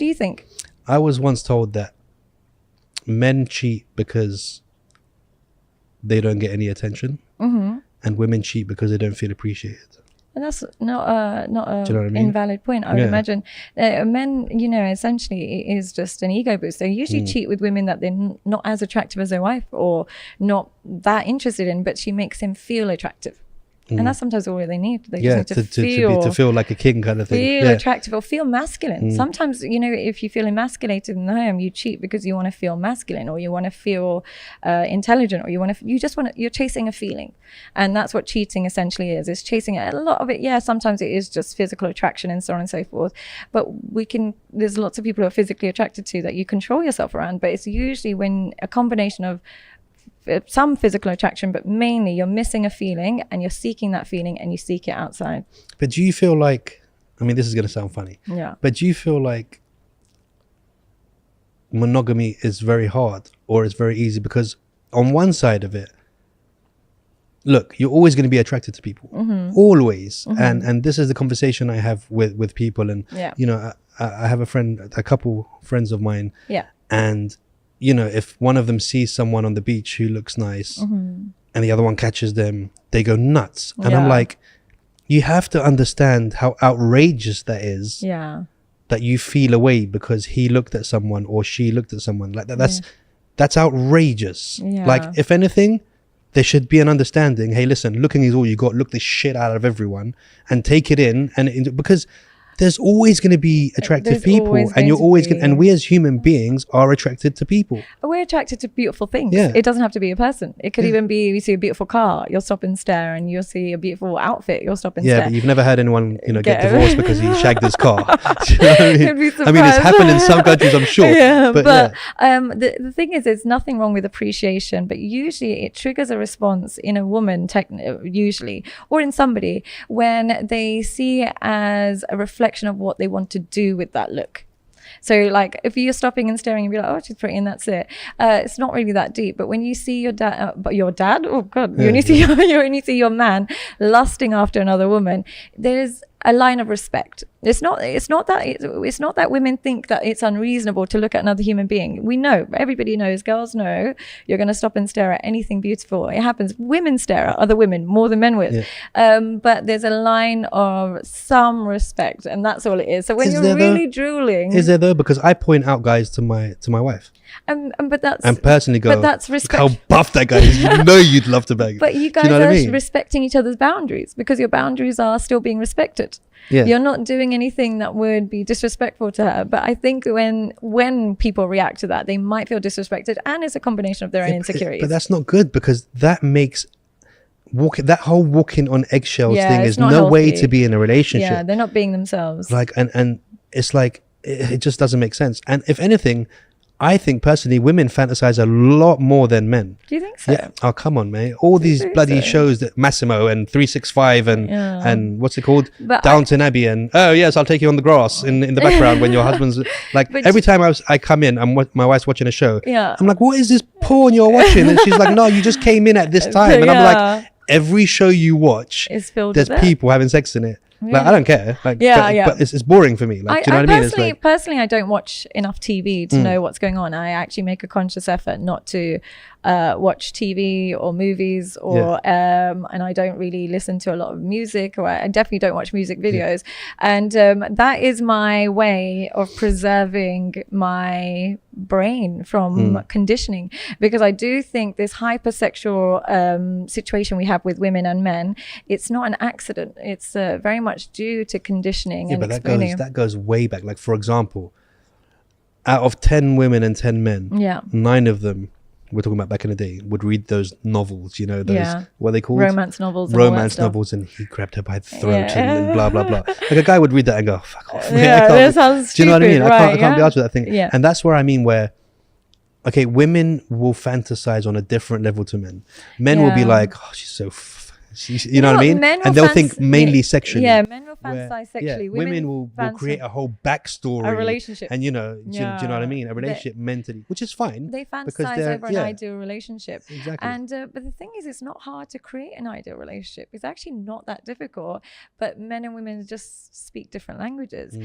do you think? I was once told that men cheat because they don't get any attention, and women cheat because they don't feel appreciated. And that's not a Do you know what I mean? invalid point. I would imagine men, you know, essentially it is just an ego boost. They usually cheat with women that they're not as attractive as their wife or not that interested in, but she makes him feel attractive. And that's sometimes all they need. They just need to feel like a king kind of thing. Feel attractive or feel masculine. Sometimes, you know, if you feel emasculated in the home, you cheat because you want to feel masculine, or you want to feel intelligent, or you're chasing a feeling. And that's what cheating essentially is. It's chasing it. A lot of it, sometimes it is just physical attraction and so on and so forth. But there's lots of people who are physically attracted to that you control yourself around. But it's usually when a combination of some physical attraction, but mainly you're missing a feeling and you're seeking that feeling and you seek it outside. But do you feel like, I mean, this is going to sound funny, but do you feel like monogamy is very hard or it's very easy? Because on one side of it, look, you're always going to be attracted to people, always. And this is the conversation I have with people. And, you know, I have a couple friends of mine, and you know, if one of them sees someone on the beach who looks nice and the other one catches them, they go nuts. And I'm like, you have to understand how outrageous that is. That you feel away because he looked at someone or she looked at someone like that. That's outrageous. Like, if anything, there should be an understanding. Hey, listen, looking is all you got. Look the shit out of everyone and take it in. And because there's always going to be attractive people, and you're always going, and we as human beings are attracted to people. We're attracted to beautiful things. It doesn't have to be a person. It could even be, you see a beautiful car, you'll stop and stare, and you'll see a beautiful outfit, you'll stop and stare. But you've never had anyone, you know, get divorced because he shagged his car. Do you know what I mean? I mean, it's happened in some countries, I'm sure. But the thing is, there's nothing wrong with appreciation, but usually it triggers a response in a woman, usually, or in somebody, when they see it as a reflection of what they want to do with that look. So like if you're stopping and staring and be like, oh, she's pretty and that's it, it's not really that deep. But when you see your dad, oh god, you only see your man lusting after another woman, there's a line of respect. It's not that women think that it's unreasonable to look at another human being. We know, everybody knows, girls know, you're going to stop and stare at anything beautiful. It happens. Women stare at other women more than men would. But there's a line of some respect, and that's all it is. So when you're really drooling, is there though? Because I point out guys to my wife. But that's, and personally go, but that's respect. Look how buff that guy is. You know you'd love to bang. But you guys are respecting each other's boundaries, because your boundaries are still being respected. You're not doing anything that would be disrespectful to her. But I think when people react to that, they might feel disrespected, and it's a combination of their own insecurities. But that's not good, because that makes that whole walking on eggshells thing is no healthy way to be in a relationship. They're not being themselves. Like, and it's like, it just doesn't make sense. And if anything, I think personally women fantasize a lot more than men. Do you think so? Yeah. Oh, come on, mate. All these bloody shows that Massimo and 365 and what's it called? Downton Abbey and, oh yes, I'll take you on the grass in the background when your husband's like, every time I come in and my wife's watching a show, I'm like, what is this porn you're watching? And she's like, no, you just came in at this time. And I'm like, every show you watch, there's people having sex in it. Like, I don't care. Like, but it's boring for me. Like, do you know what I mean? Personally, I don't watch enough TV to know what's going on. I actually make a conscious effort not to watch TV or movies, or and I don't really listen to a lot of music, or I definitely don't watch music videos. And that is my way of preserving my brain from conditioning, because I do think this hypersexual situation we have with women and men, it's not an accident. It's very much due to conditioning. But that goes way back. Like, for example, out of 10 women and 10 men, 9 of them, we're talking about back in the day, would read those novels, you know, those, what are they called? Romance novels. And he grabbed her by the throat and blah, blah, blah. Like, a guy would read that and go, oh, fuck off. That sounds stupid. Do you know what I mean? I can't be arsed with that thing. And that's where I mean, where, okay, women will fantasize on a different level to men. Men will be like, oh, she's so you know what I mean? And they'll think mainly sexually. Yeah, men will fantasize sexually. Women will create a whole backstory. A relationship. And, you know, do you know what I mean? A relationship mentally, which is fine. They fantasize over an ideal relationship. Exactly. And but the thing is, it's not hard to create an ideal relationship. It's actually not that difficult. But men and women just speak different languages.